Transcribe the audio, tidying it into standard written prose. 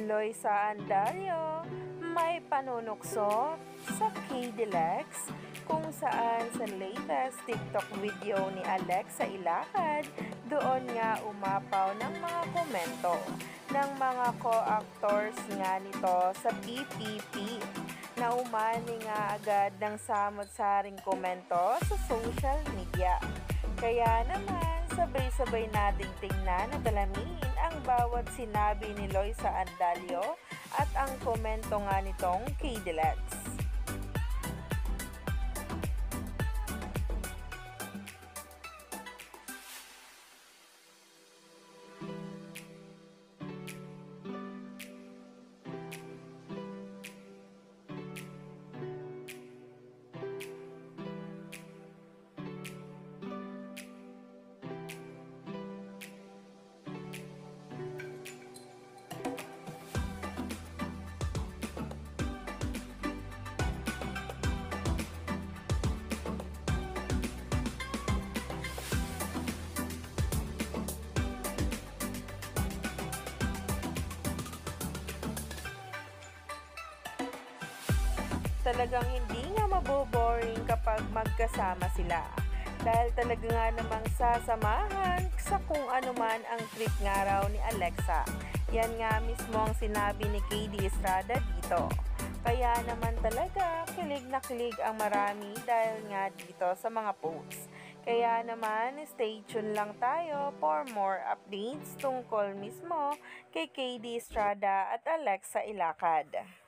Loisa Andario may panunukso sa K-Deluxe kung saan sa latest TikTok video ni Alexa Ilacad, doon nga umapaw ng mga komento ng mga co-actors nga nito sa PPP na umani nga agad ng samot-saring komento sa social media. Kaya naman, sabay-sabay nating tingnan at alamin ang bawat sinabi ni Loisa Andalio at ang komento nga nitong K-Deluxe. Talagang hindi nga maboboring kapag magkasama sila. Dahil talaga nga namang sasamahan sa kung ano man ang trip nga raw ni Alexa. Yan nga mismo ang sinabi ni KD Estrada dito. Kaya naman talaga kilig na kilig ang marami dahil nga dito sa mga posts. Kaya naman stay tuned lang tayo for more updates tungkol mismo kay KD Estrada at Alexa Ilacad.